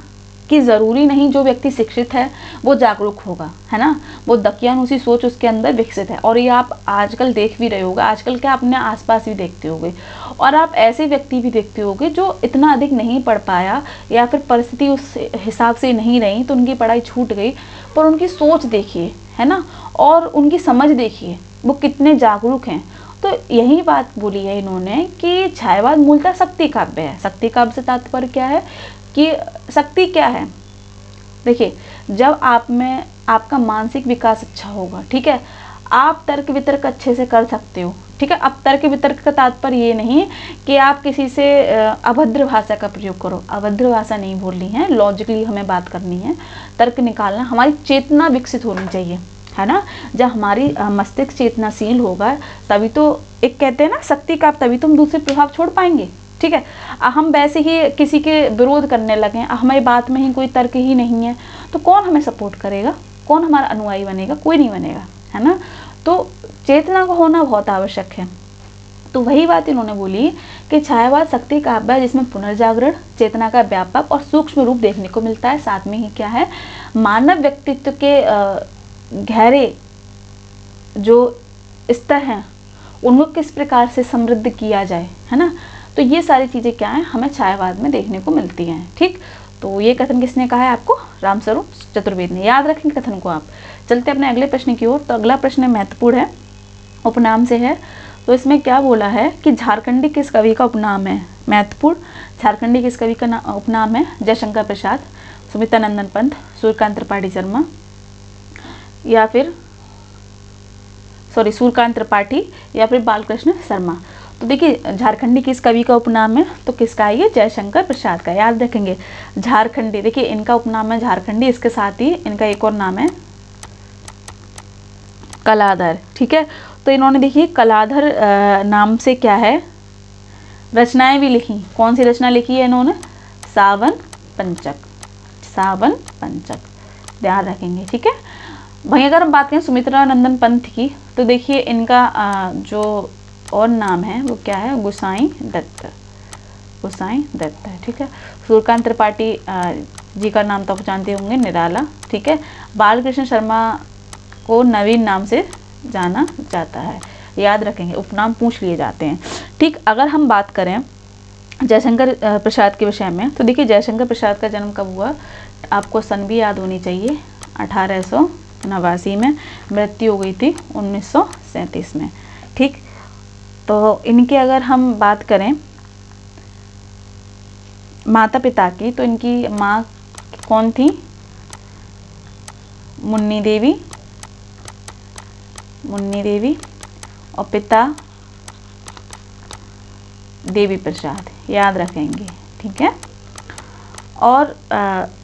कि ज़रूरी नहीं जो व्यक्ति शिक्षित है वो जागरूक होगा, है ना, वो दकियानुसी सोच उसके अंदर विकसित है। और ये आप आजकल देख भी रहे होगे, आजकल क्या अपने आसपास भी देखते होगे, और आप ऐसे व्यक्ति भी देखते होगे जो इतना अधिक नहीं पढ़ पाया या फिर परिस्थिति उस हिसाब से नहीं रही तो उनकी पढ़ाई छूट गई, पर उनकी सोच देखिए, है ना, और उनकी समझ देखिए वो कितने जागरूक हैं। तो यही बात बोली है इन्होंने कि छायावाद मूलतः शक्ति काव्य है। शक्ति काव्य से तात्पर्य क्या है कि शक्ति क्या है, देखिए जब आप में आपका मानसिक विकास अच्छा होगा, ठीक है, आप तर्क वितर्क अच्छे से कर सकते हो, ठीक है। अब तर्क वितर्क का तात्पर्य ये नहीं कि आप किसी से अभद्र भाषा का प्रयोग करो, अभद्र भाषा नहीं बोलनी है, लॉजिकली हमें बात करनी है, तर्क निकालना, हमारी चेतना विकसित होनी चाहिए, है ना। जब हमारी मस्तिष्क चेतनाशील होगा तभी तो, एक कहते हैं ना शक्ति का, तभी तो हम दूसरे प्रभाव छोड़ पाएंगे, ठीक है। हम वैसे ही किसी के विरोध करने लगे, हमारी बात में ही कोई तर्क ही नहीं है, तो कौन हमें सपोर्ट करेगा, कौन हमारा अनुयायी बनेगा, कोई नहीं बनेगा, है ना। तो चेतना का होना बहुत आवश्यक है। तो वही बात इन्होंने बोली कि छायावाद शक्ति काव्य है जिसमें पुनर्जागरण, चेतना का व्यापक और सूक्ष्म रूप देखने को मिलता है। साथ में ही क्या है, मानव व्यक्तित्व के गहरे जो स्तर हैं उनको किस प्रकार से समृद्ध किया जाए, है ना। तो ये सारी चीज़ें क्या हैं, हमें छायावाद में देखने को मिलती हैं, ठीक। तो ये कथन किसने कहा है आपको, रामस्वरूप चतुर्वेदी ने, याद रखेंगे कथन को आप। चलते अपने अगले प्रश्न की ओर। तो अगला प्रश्न महत्वपूर्ण है, उपनाम से है। तो इसमें क्या बोला है कि झारखंडी किस कवि का उपनाम है, महत्वपूर्ण, झारखंडी किस कवि का उपनाम है, जयशंकर प्रसाद, सुमित्रानंदन पंत, सूर्यकांत त्रिपाठी शर्मा, या फिर सूर्यकांत त्रिपाठी या फिर बालकृष्ण शर्मा। तो देखिए झारखंडी किस कवि का उपनाम है, तो किसका है ये, जयशंकर प्रसाद का। याद रखेंगे झारखंडी, देखिए इनका उपनाम है झारखंडी, इसके साथ ही इनका एक और नाम है कलाधर, ठीक है। तो इन्होंने देखिए कलाधर नाम से क्या है, रचनाएं भी लिखी। कौन सी रचना लिखी है इन्होंने, सावन पंचक, सावन पंचक, ध्यान रखेंगे, ठीक है। वहीं अगर हम बात करें सुमित्रानंदन पंत की, तो देखिए इनका जो और नाम है वो क्या है, गोसाई दत्त, गोसाई दत्त है, ठीक है। सूर्यकांत त्रिपाठी जी का नाम तो आप जानते होंगे, निराला, ठीक है। बालकृष्ण शर्मा को नवीन नाम से जाना जाता है, याद रखेंगे, उपनाम पूछ लिए जाते हैं, ठीक। अगर हम बात करें जयशंकर प्रसाद के विषय में, तो देखिए जयशंकर प्रसाद का जन्म कब हुआ, आपको सन भी याद होनी चाहिए, 1889 में, मृत्यु हो गई थी 1937 में, ठीक। तो इनके अगर हम बात करें माता पिता की, तो इनकी माँ कौन थी, मुन्नी देवी, मुन्नी देवी, और पिता देवी प्रसाद, याद रखेंगे, ठीक है। और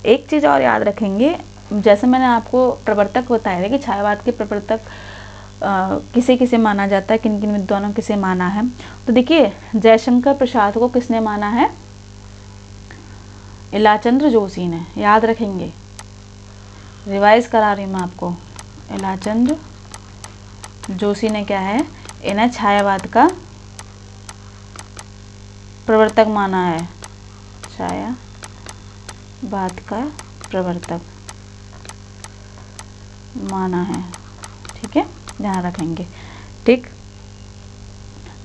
एक चीज़ और याद रखेंगे, जैसे मैंने आपको प्रवर्तक बताया था कि छायावाद के प्रवर्तक किसे किसे माना जाता है, किन किन विद्वानों किसे माना है। तो देखिए जयशंकर प्रसाद को किसने माना है, इलाचंद्र जोशी ने, याद रखेंगे, रिवाइज करा रही हूँ मैं आपको। इलाचंद्र जोशी ने क्या है, इन्हें छायावाद का प्रवर्तक माना है, छायावाद का प्रवर्तक माना है। ठीक है, ध्यान रखेंगे। ठीक,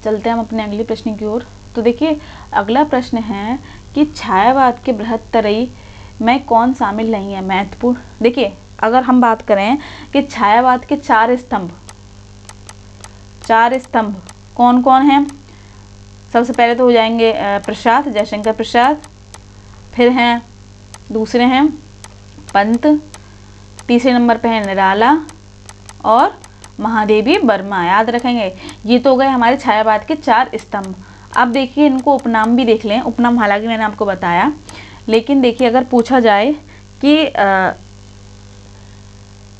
चलते हैं हम अपने अगले प्रश्न की ओर। तो देखिए अगला प्रश्न है कि छायावाद के बृहत्तरई में कौन शामिल नहीं है, महत्वपूर्ण। देखिए अगर हम बात करें कि छायावाद के चार स्तंभ कौन कौन हैं, सबसे पहले तो हो जाएंगे प्रसाद, जयशंकर प्रसाद, फिर हैं दूसरे हैं पंत, तीसरे नंबर पे है निराला और महादेवी वर्मा। याद रखेंगे, ये तो हो गए हमारे छायावाद के चार स्तंभ। अब देखिए इनको उपनाम भी देख लें। उपनाम हालांकि मैंने आपको बताया, लेकिन देखिए अगर पूछा जाए कि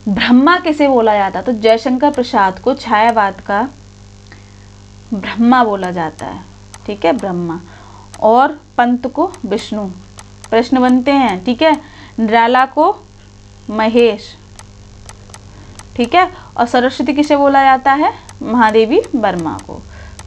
ब्रह्मा किसे बोला जाता, तो जयशंकर प्रसाद को छायावाद का ब्रह्मा बोला जाता है। ठीक है, ब्रह्मा। और पंत को विष्णु, प्रश्न बनते हैं। ठीक है, निराला को महेश। ठीक है, और सरस्वती किसे बोला जाता है, महादेवी वर्मा को।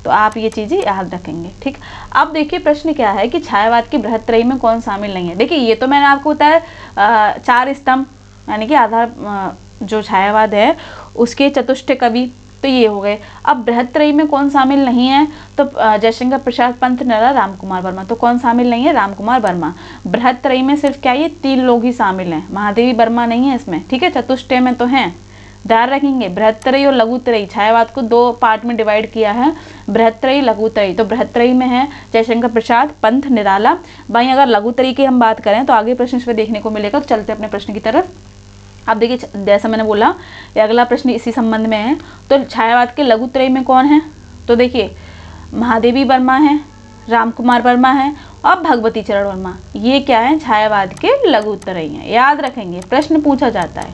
तो आप ये चीज़ें याद रखेंगे। ठीक, अब देखिए प्रश्न क्या है कि छायावाद की बृहत्तरई में कौन शामिल नहीं है। देखिए ये तो मैंने आपको बताया चार स्तंभ, यानी कि आधार जो छायावाद है उसके चतुष्ट कवि, तो ये हो गए। अब बृहत्तरई में कौन शामिल नहीं है, तो जयशंकर प्रसाद, पंत, निराला, रामकुमार वर्मा। तो कौन शामिल नहीं है, रामकुमार वर्मा। बृहत्तरई में सिर्फ क्या ये 3 लोग ही शामिल हैं, महादेवी वर्मा नहीं है इसमें। ठीक है, चतुष्टय में तो हैं, ध्यान रखेंगे। बृहत्तरई और लघुतरई, छायावाद को 2 पार्ट में डिवाइड किया है, बृहत्तरई, लघुतरई। तो बृहत्तरई में है जयशंकर प्रसाद, पंत, निराला। वहीं अगर लघुतरई की हम बात करें तो आगे प्रश्न इस पर देखने को मिलेगा। तो चलते अपने प्रश्न की तरफ। अब देखिए जैसा मैंने बोला ये अगला प्रश्न इसी संबंध में है। तो छायावाद के लघुतरई में कौन है, तो देखिए महादेवी वर्मा है, रामकुमार वर्मा है और भगवती चरण वर्मा। ये क्या है, छायावाद के लघुतरई हैं। याद रखेंगे, प्रश्न पूछा जाता है।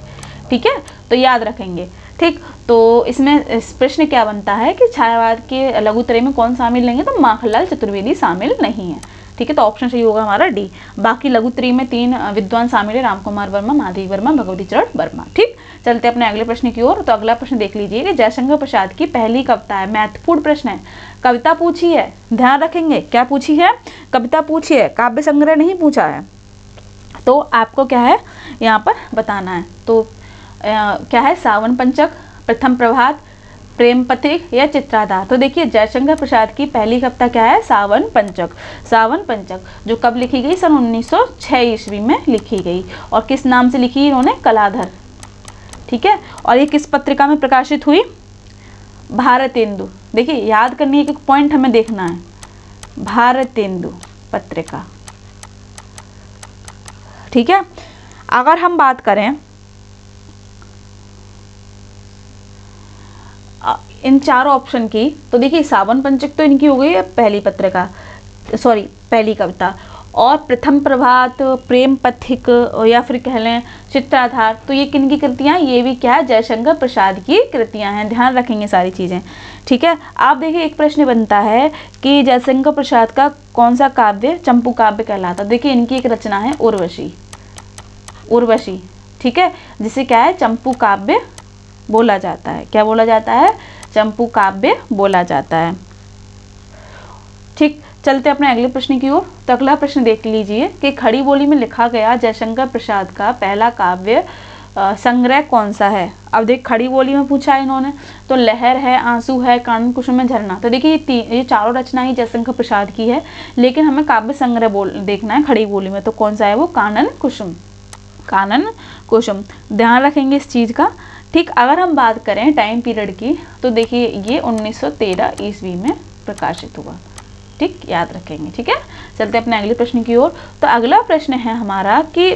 ठीक है, तो याद रखेंगे। ठीक, तो इसमें इस प्रश्न क्या बनता है कि छायावाद के लघुतरई में कौन शामिल नहीं है, तो माखनलाल चतुर्वेदी शामिल नहीं है। ठीक है, तो ऑप्शन सही होगा हमारा डी। बाकी लघुतरई में 3 विद्वान शामिल है, रामकुमार वर्मा, महादेवी वर्मा, भगवती चरण वर्मा। ठीक, चलते अपने अगले प्रश्न की ओर। तो अगला प्रश्न देख लीजिए कि जयशंकर प्रसाद की पहली कविता है, महत्वपूर्ण प्रश्न है, कविता पूछी है, ध्यान रखेंगे। क्या पूछी है, कविता पूछी है, काव्य संग्रह नहीं पूछा है। तो आपको क्या है यहाँ पर बताना है। तो क्या है, सावन पंचक, प्रथम प्रभात, प्रेम पथिक या चित्राधार। तो देखिए जयशंकर प्रसाद की पहली कविता क्या है, सावन पंचक। सावन पंचक जो कब लिखी गई, सन 1906 ईस्वी में लिखी गई। और किस नाम से लिखी इन्होंने, कलाधर। ठीक है, और ये किस पत्रिका में प्रकाशित हुई, भारतेंदु। देखिए याद करनी है, एक पॉइंट हमें देखना है, भारतेंदु पत्रिका। ठीक है, अगर हम बात करें इन चारों ऑप्शन की, तो देखिए सावन पंचक तो इनकी हो गई है पहली पत्रिका, सॉरी पहली कविता। और प्रथम प्रभात, प्रेम पथिक या फिर कह लें चित्राधार, तो ये किन की कृतियाँ, ये भी क्या है, जयशंकर प्रसाद की कृतियाँ हैं। ध्यान रखेंगे सारी चीज़ें। ठीक है, आप देखिए एक प्रश्न बनता है कि जयशंकर प्रसाद का कौन सा काव्य चंपू काव्य कहलाता। देखिए इनकी एक रचना है उर्वशी, उर्वशी। ठीक है, जिसे क्या है, चंपू काव्य बोला जाता है। क्या बोला जाता है, चंपू काव्य बोला जाता है। ठीक, चलते अपने अगले प्रश्न की ओर। तो अगला प्रश्न देख लीजिए कि खड़ी बोली में लिखा गया जयशंकर प्रसाद का पहला काव्य संग्रह कौन सा है। अब देख खड़ी बोली में पूछा है इन्होंने, तो लहर है, आंसू है, कानन कुसुम है, झरना। तो देखिए ये चारों रचना ही जयशंकर प्रसाद की है, लेकिन हमें काव्य संग्रह देखना है खड़ी बोली में। तो कौन सा है वो, कानन कुसुम, कानन कुसुम। ध्यान रखेंगे इस चीज़ का। ठीक, अगर हम बात करें टाइम पीरियड की, तो देखिए ये 1913 ईस्वी में प्रकाशित हुआ। ठीक, याद रखेंगे। ठीक है, चलते अपने अगले प्रश्न की ओर। तो अगला प्रश्न है हमारा कि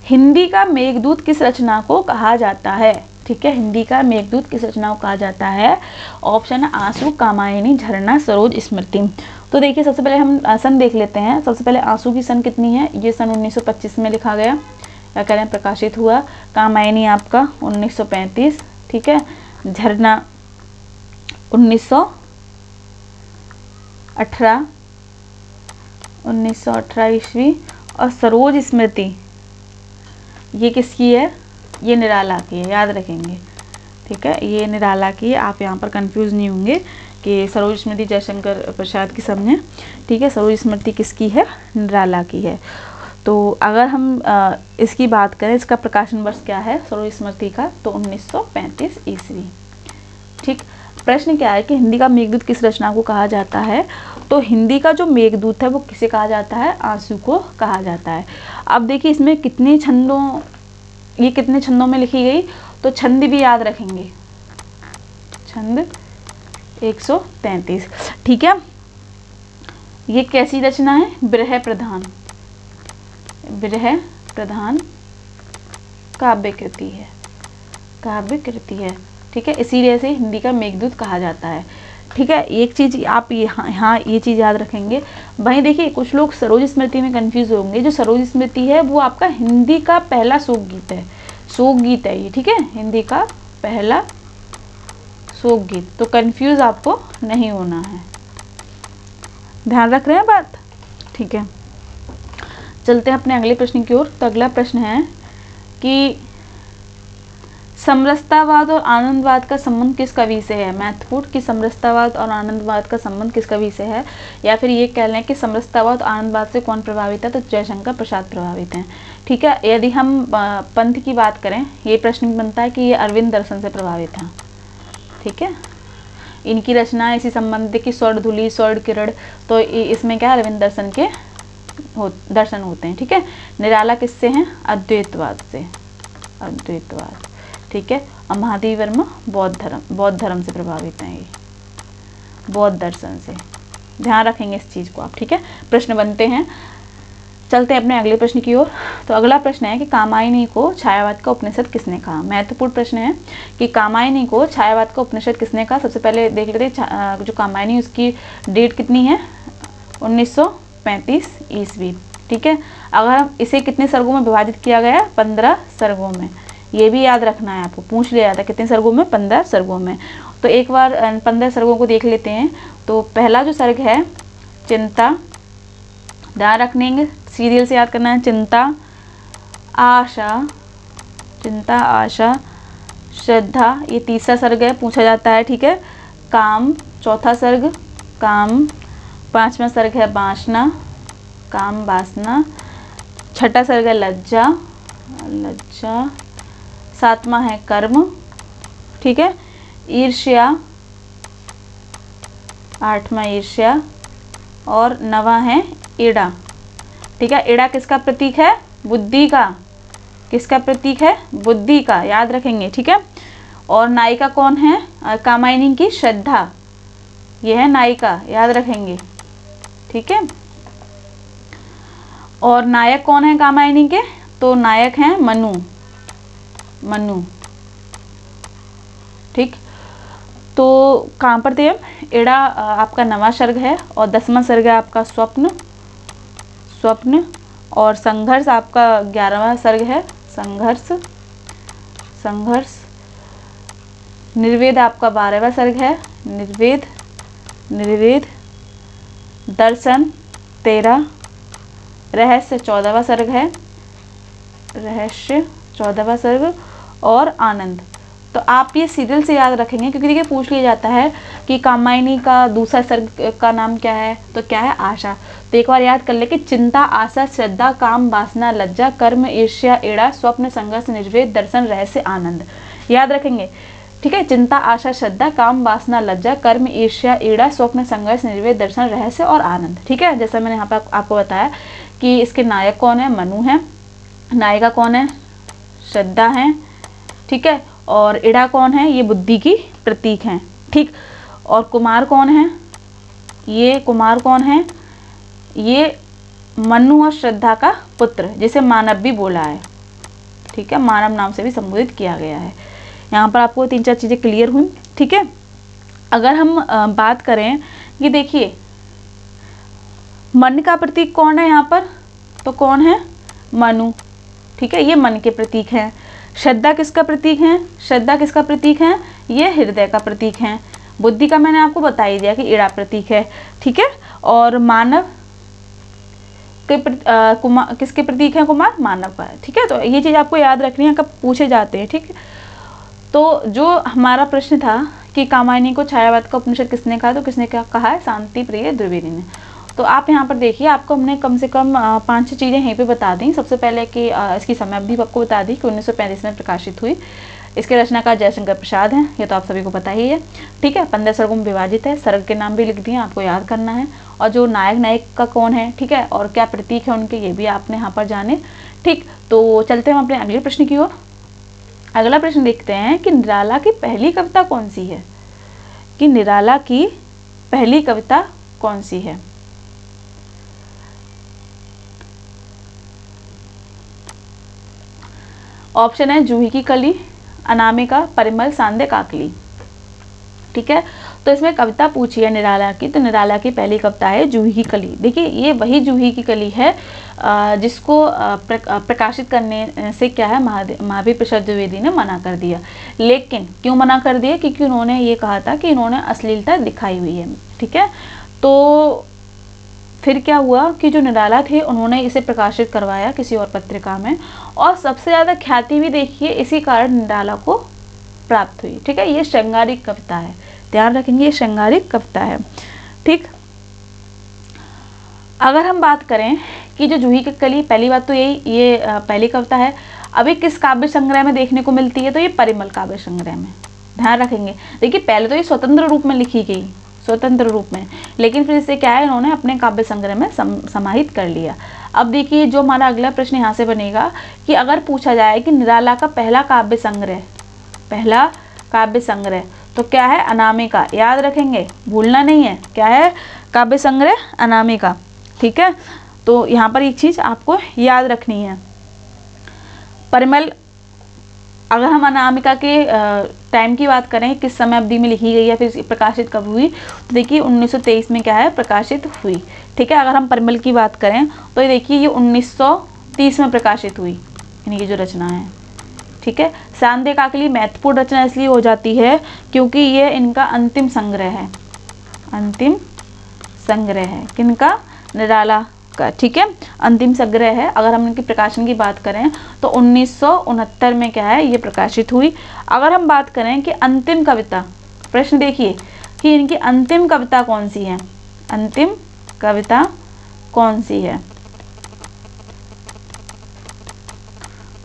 हिंदी का मेघदूत किस रचना को कहा जाता है। ठीक है, हिंदी का मेघदूत किस रचना को कहा जाता है। ऑप्शन है आंसू, कामायनी, झरना, सरोज, स्मृति। तो देखिए सबसे पहले हम सन देख लेते हैं। सबसे पहले आंसू की सन कितनी है, ये सन 1925 में लिखा गया, क्या कह रहे हैं, प्रकाशित हुआ। कामायनी आपका 1935, ठीक है। झरना 1918 ईस्वी। और सरोज स्मृति ये किसकी है, ये निराला की है, याद रखेंगे, ठीक है। ये निराला की है, आप यहाँ पर कंफ्यूज नहीं होंगे कि सरोज स्मृति जयशंकर प्रसाद की समझें, ठीक है। सरोज स्मृति किसकी है, निराला की है। तो अगर हम इसकी बात करें, इसका प्रकाशन वर्ष क्या है सरोज स्मृति का, तो 1935 ईस्वी, ठीक। प्रश्न क्या है कि हिंदी का मेघदूत किस रचना को कहा जाता है। तो हिंदी का जो मेघदूत है वो किसे कहा जाता है, आंसू को कहा जाता है। अब देखिए इसमें कितने छंदों, ये कितने छंदों में लिखी गई, तो छंद भी याद रखेंगे, छंद 133, ठीक है। ये कैसी रचना है, विरह प्रधान, विरह प्रधान काव्य कृति है, काव्य कृति है, ठीक है। इसीलिए से हिंदी का मेघदूत कहा जाता है, ठीक है। एक चीज आप यहाँ ये चीज याद रखेंगे। वहीं देखिए कुछ लोग सरोज स्मृति में कंफ्यूज होंगे। जो सरोज स्मृति है वो आपका हिंदी का पहला शोक गीत है, शोक गीत है ये, ठीक है, हिंदी का पहला शोक गीत। तो कंफ्यूज आपको नहीं होना है, ध्यान रख रहे हैं बात, ठीक है। चलते हैं अपने अगले प्रश्न की ओर। तो अगला प्रश्न है कि समरसतावाद और आनंदवाद का संबंध किस कवि से है। महत्वपूर्ण कि समरसतावाद और आनंदवाद का संबंध किस कवि से है, या फिर ये कह लें कि समरसतावाद और आनंदवाद से कौन प्रभावित है, तो जयशंकर प्रसाद प्रभावित हैं, ठीक है। यदि हम पंथ की बात करें, ये प्रश्न बनता है कि ये अरविंद दर्शन से प्रभावित हैं, ठीक है। इनकी रचना इसी संबंध की स्वर्ण धुली, स्वर्ण किरण, तो इसमें क्या अरविंद दर्शन के दर्शन होते हैं, ठीक है। निराला किससे हैं, अद्वैतवाद से, अद्वैतवाद, ठीक है। और महादेवी वर्मा बौद्ध धर्म से प्रभावित हैं, ये बौद्ध दर्शन से, ध्यान रखेंगे इस चीज़ को आप, ठीक है। प्रश्न बनते हैं, चलते हैं अपने अगले प्रश्न की ओर। तो अगला प्रश्न है कि कामायनी को छायावाद का उपनिषद किसने कहा। महत्वपूर्ण प्रश्न है कि कामायनी को छायावाद का उपनिषद किसने कहा। सबसे पहले देख लेते हैं जो कामायनी, उसकी डेट कितनी है, 1935 ईस्वी, ठीक है। अगर इसे कितने सर्गों में विभाजित किया गया, 15 सर्गों में, ये भी याद रखना है आपको, पूछ लिया जाता है कितने सर्गों में, 15 सर्गों में। तो एक बार 15 सर्गों को देख लेते हैं। तो पहला जो सर्ग है चिंता, ध्यान रखने, सीरियल से याद करना है, चिंता, आशा, चिंता, आशा, श्रद्धा, ये तीसरा सर्ग है, पूछा जाता है, ठीक है। काम, चौथा सर्ग काम, पांचवा सर्ग है वासना, काम वासना, छठा सर्ग है लज्जा, लज्जा, सातवां है कर्म, ठीक है। ईर्ष्या, आठवां ईर्ष्या, और नवां है ईड़ा, ठीक है। ईड़ा किसका प्रतीक है, बुद्धि का, किसका प्रतीक है, बुद्धि का, याद रखेंगे, ठीक है। और नायिका कौन है, कामायनी की श्रद्धा, ये है नायिका, याद रखेंगे, ठीक है। और नायक कौन है कामायनी के, तो नायक हैं मनु, मनु, ठीक। तो कहाँ पर थे हम, एड़ा आपका नवा सर्ग है, और 10वां सर्ग है आपका स्वप्न, स्वप्न, और संघर्ष आपका 11वां सर्ग है, संघर्ष, संघर्ष, निर्वेद आपका 12वां सर्ग है, निर्वेद, निर्वेद, दर्शन 13, रहस्य 14वां सर्ग है, रहस्य 14वां सर्ग, और आनंद। तो आप ये सीरियल से याद रखेंगे, क्योंकि देखिए पूछ लिया जाता है कि कामायनी का दूसरा सर्ग का नाम क्या है, तो क्या है, आशा। तो एक बार याद कर ले कि चिंता, आशा, श्रद्धा, काम, वासना, लज्जा, कर्म, ईर्ष्या, एड़ा, स्वप्न, संघर्ष, निर्वेद, दर्शन, रहस्य, आनंद, याद रखेंगे, ठीक है। चिंता, आशा, श्रद्धा, काम, वासना, लज्जा, कर्म, ईर्ष्या, एड़ा, स्वप्न, संघर्ष, निर्वेद, दर्शन, रहस्य और आनंद, ठीक है। जैसा मैंने यहाँ पर आपको बताया कि इसके नायक कौन है, मनु है, नायिका कौन है, श्रद्धा है, ठीक है। और इड़ा कौन है, ये बुद्धि की प्रतीक हैं, ठीक। और कुमार कौन है, ये कुमार कौन है, ये मनु और श्रद्धा का पुत्र, जिसे मानव भी बोला है, ठीक है, मानव नाम से भी संबोधित किया गया है। यहाँ पर आपको 3-4 चीज़ें क्लियर हुई, ठीक है। अगर हम बात करें कि देखिए मन का प्रतीक कौन है यहाँ पर, तो कौन है, मनु, ठीक है, ये मन के प्रतीक हैं। श्रद्धा किसका प्रतीक है, श्रद्धा किसका प्रतीक है, ये हृदय का प्रतीक है। बुद्धि का मैंने आपको बता ही दिया कि ईड़ा प्रतीक है, ठीक है। और मानव के कुमार किसके प्रतीक है, कुमार मानव का है, ठीक है। तो ये चीज़ आपको याद रखनी है, कब पूछे जाते हैं, ठीक है। तो जो हमारा प्रश्न था कि कामायनी को छायावाद का उपनिषद किसने कहा, तो किसने क्या कहा है, शांति प्रिय द्विवेदी ने। तो आप यहाँ पर देखिए, आपको हमने कम से कम 5-6 चीज़ें यहीं पे बता दी। सबसे पहले कि इसकी समयावधि आपको बता दी कि 1935 में प्रकाशित हुई। इसके रचनाकार जयशंकर प्रसाद हैं, ये तो आप सभी को पता ही है, ठीक है। 15 सर्गों में विभाजित है, सर्ग के नाम भी लिख दिए, आपको याद करना है। और जो नायक नायिका कौन है, ठीक है, और क्या प्रतीक है उनके, ये भी आपने यहाँ पर जाने, ठीक। तो चलते हैं हम अपने अगले प्रश्न की ओर। अगला प्रश्न देखते हैं कि निराला की पहली कविता कौन सी है, कि निराला की पहली कविता कौन सी है। ऑप्शन है जूही की कली, अनामिका, परिमल, सांदे, काकली, ठीक है। तो इसमें कविता पूछी है निराला की, तो निराला की पहली कविता है जूही की कली। देखिए ये वही जूही की कली है जिसको प्रकाशित करने से क्या है, महावीर प्रसाद द्विवेदी ने मना कर दिया। लेकिन क्यों मना कर दिया, क्योंकि उन्होंने ये कहा था कि इन्होंने अश्लीलता दिखाई हुई है, ठीक है। तो फिर क्या हुआ कि जो निराला थे उन्होंने इसे प्रकाशित करवाया किसी और पत्रिका में, और सबसे ज़्यादा ख्याति भी देखिए इसी कारण निराला को प्राप्त हुई, ठीक है। ये श्रृंगारिक कविता है, ध्यान रखेंगे, ये श्रृंगारिक कविता है, ठीक। अगर हम बात करें कि जो जूही की कली, पहली बात तो यही, ये पहली कविता है। अभी किस काव्य संग्रह में देखने को मिलती है, तो ये परिमल काव्य संग्रह में, ध्यान रखेंगे। देखिए पहले तो ये स्वतंत्र रूप में लिखी गई, स्वतंत्र रूप में, लेकिन फिर इससे क्या है, इन्होंने अपने काव्य संग्रह में समाहित कर लिया। अब देखिए जो हमारा अगला प्रश्न यहाँ से बनेगा कि अगर पूछा जाए कि निराला का पहला काव्य संग्रह, पहला काव्य संग्रह, तो क्या है, अनामिका, याद रखेंगे, भूलना नहीं है, क्या है, काव्य संग्रह अनामिका, ठीक है। तो यहाँ पर एक चीज़ आपको याद रखनी है, परिमल, अगर हम अनामिका के टाइम की बात करें, किस समय अवधि में लिखी गई है, फिर प्रकाशित कब हुई, तो देखिए 1923 में क्या है, प्रकाशित हुई, ठीक है। अगर हम परिमल की बात करें तो ये देखिए ये 1930 में प्रकाशित हुई, इनकी जो रचना है, ठीक है। सांदे काकली महत्वपूर्ण रचना इसलिए हो जाती है क्योंकि ये इनका अंतिम संग्रह है, अंतिम संग्रह है किनका, निराला का, ठीक है, अंतिम संग्रह है। अगर हम इनकी प्रकाशन की बात करें तो 1969 में क्या है, ये प्रकाशित हुई। अगर हम बात करें कि अंतिम कविता, प्रश्न देखिए कि इनकी अंतिम कविता कौन सी है, अंतिम कविता कौन सी है,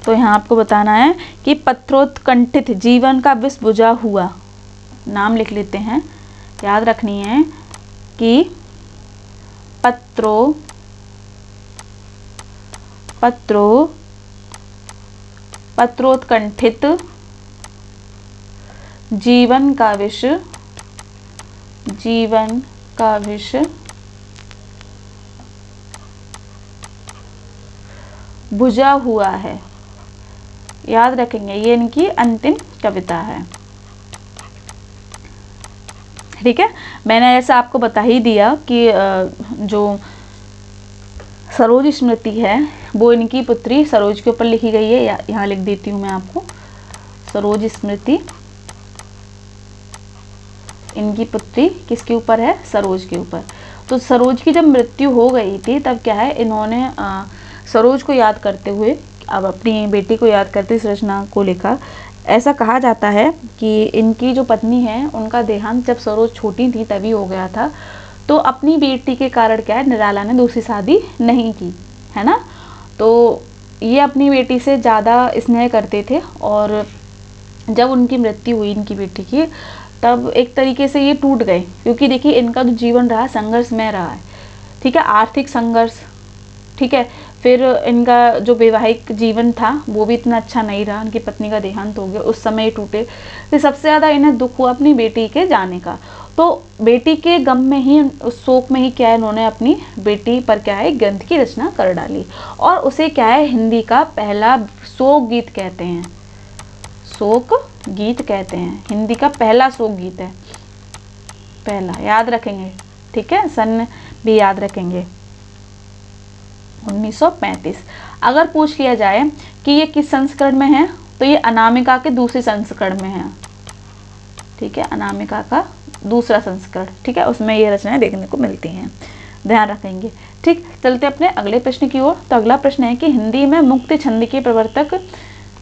तो यहाँ आपको बताना है कि पत्रोत्कंठित जीवन का विष बुझा हुआ, नाम लिख लेते हैं, याद रखनी है कि पत्रोत्कंठित जीवन का विष, जीवन का विष बुझा हुआ है, याद रखेंगे, ये इनकी अंतिम कविता है, ठीक है। मैंने ऐसा आपको बता ही दिया कि जो सरोज स्मृति है वो इनकी पुत्री सरोज के ऊपर लिखी गई है, यहाँ लिख देती हूँ मैं आपको, सरोज स्मृति इनकी पुत्री किसके ऊपर है, सरोज के ऊपर। तो सरोज की जब मृत्यु हो गई थी तब क्या है, इन्होंने सरोज को याद करते हुए, अब अपनी बेटी को याद करते इस रचना को लिखा। ऐसा कहा जाता है कि इनकी जो पत्नी है उनका देहांत जब सरोज छोटी थी तभी हो गया था, तो अपनी बेटी के कारण क्या है, निराला ने दूसरी शादी नहीं की, है ना। तो ये अपनी बेटी से ज़्यादा स्नेह करते थे, और जब उनकी मृत्यु हुई इनकी बेटी की, तब एक तरीके से ये टूट गए, क्योंकि देखिए इनका जो जीवन रहा संघर्षमय रहा है, ठीक है, आर्थिक संघर्ष, ठीक है। फिर इनका जो वैवाहिक जीवन था वो भी इतना अच्छा नहीं रहा, उनकी पत्नी का देहांत हो गया, उस समय टूटे। फिर सबसे ज़्यादा इन्हें दुख हुआ अपनी बेटी के जाने का, तो बेटी के गम में ही, उस शोक में ही क्या है, इन्होंने अपनी बेटी पर क्या है, ग्रंथ की रचना कर डाली, और उसे क्या है, हिंदी का पहला शोक गीत कहते हैं, शोक गीत कहते हैं, हिंदी का पहला शोक गीत है, पहला, याद रखेंगे, ठीक है, सन भी याद रखेंगे, 1935। अगर पूछ लिया जाए कि ये किस संस्करण में है, तो ये अनामिका के दूसरे संस्करण में है। ठीक है, अनामिका का दूसरा संस्करण, ठीक है, उसमें ये रचनाएं देखने को मिलती हैं, ध्यान रखेंगे। ठीक, चलते अपने अगले प्रश्न की ओर। तो अगला प्रश्न है कि हिंदी में मुक्त छंद के प्रवर्तक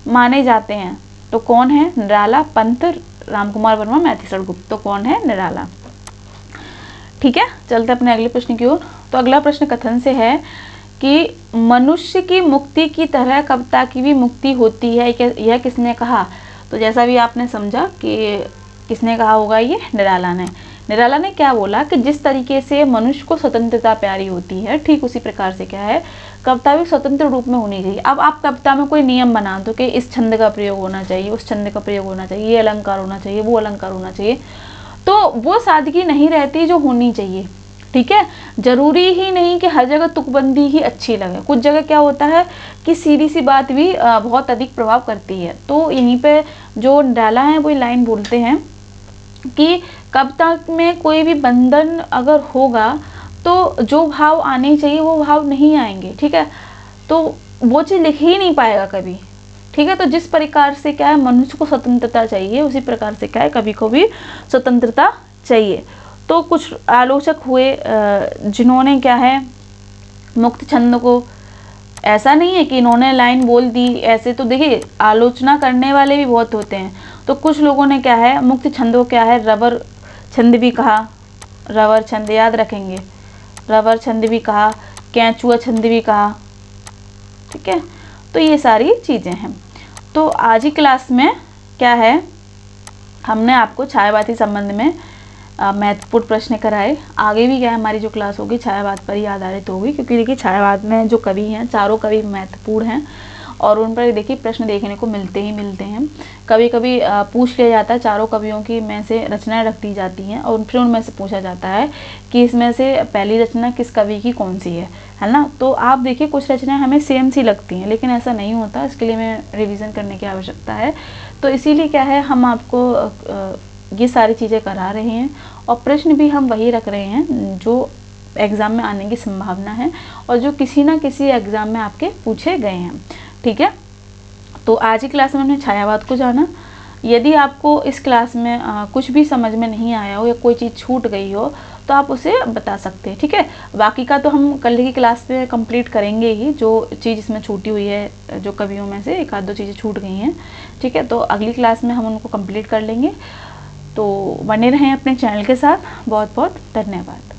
माने जाते हैं, तो कौन है? निराला, पंत, रामकुमार वर्मा, मैथिलीशरण गुप्त। तो कौन है? निराला। ठीक है, चलते अपने अगले प्रश्न की ओर। तो अगला प्रश्न कथन से है कि मनुष्य की मुक्ति की तरह कविता की भी मुक्ति होती है, यह किसने कहा? तो जैसा भी आपने समझा कि किसने कहा होगा, ये निराला ने। निराला ने क्या बोला कि जिस तरीके से मनुष्य को स्वतंत्रता प्यारी होती है, ठीक उसी प्रकार से क्या है, कविता भी स्वतंत्र रूप में होनी चाहिए। अब आप कविता में कोई नियम बना दो कि इस छंद का प्रयोग होना चाहिए, उस छंद का प्रयोग होना चाहिए, ये अलंकार होना चाहिए, वो अलंकार होना चाहिए, तो वो सादगी नहीं रहती जो होनी चाहिए। ठीक है, जरूरी ही नहीं कि हर जगह तुकबंदी ही अच्छी लगे, कुछ जगह क्या होता है कि सीधी सी बात भी बहुत अधिक प्रभाव करती है। तो यहीं पे जो निराला है वो लाइन बोलते हैं कि कविता में कोई भी बंधन अगर होगा तो जो भाव आने चाहिए वो भाव नहीं आएंगे। ठीक है, तो वो चीज़ लिख ही नहीं पाएगा कभी। ठीक है, तो जिस प्रकार से क्या है मनुष्य को स्वतंत्रता चाहिए, उसी प्रकार से क्या है कवि को भी स्वतंत्रता चाहिए। तो कुछ आलोचक हुए जिन्होंने क्या है मुक्त छंद को, ऐसा नहीं है कि इन्होंने लाइन बोल दी ऐसे, तो देखिए आलोचना करने वाले भी बहुत होते हैं। तो कुछ लोगों ने क्या है मुक्त छंद को क्या है रबर छंद भी कहा, रबर छंद याद रखेंगे, रबर छंद भी कहा, कैचुआ छंद भी कहा। ठीक है, तो ये सारी चीज़ें हैं। तो आज ही क्लास में क्या है हमने आपको छायावाद के संबंध में महत्वपूर्ण प्रश्न कराए। आगे भी क्या है हमारी जो क्लास होगी छायावाद पर ही आधारित होगी, क्योंकि देखिए छायावाद में जो कवि हैं चारों कवि महत्वपूर्ण हैं और उन पर देखिए प्रश्न देखने को मिलते ही मिलते हैं। कभी कभी पूछ लिया जाता है, चारों कवियों की में से रचनाएं रख दी जाती हैं और फिर उनमें से पूछा जाता है कि इसमें से पहली रचना किस कवि की कौन सी है ना। तो आप देखिए कुछ रचनाएं हमें सेम सी लगती हैं, लेकिन ऐसा नहीं होता, इसके लिए हमें रिविज़न करने की आवश्यकता है। तो इसीलिए क्या है हम आपको ये सारी चीज़ें करा रहे हैं और प्रश्न भी हम वही रख रहे हैं जो एग्ज़ाम में आने की संभावना है और जो किसी ना किसी एग्ज़ाम में आपके पूछे गए हैं। ठीक है, तो आज की क्लास में हमने छायावाद को जाना। यदि आपको इस क्लास में कुछ भी समझ में नहीं आया हो या कोई चीज़ छूट गई हो तो आप उसे बता सकते हैं। ठीक है, बाकी का तो हम कल की क्लास में कंप्लीट करेंगे ही, जो चीज़ इसमें छूटी हुई है, जो कवियों में से एक आध दो चीज़ें छूट गई हैं। ठीक है, तो अगली क्लास में हम उनको कंप्लीट कर लेंगे। तो बने रहें अपने चैनल के साथ। बहुत बहुत धन्यवाद।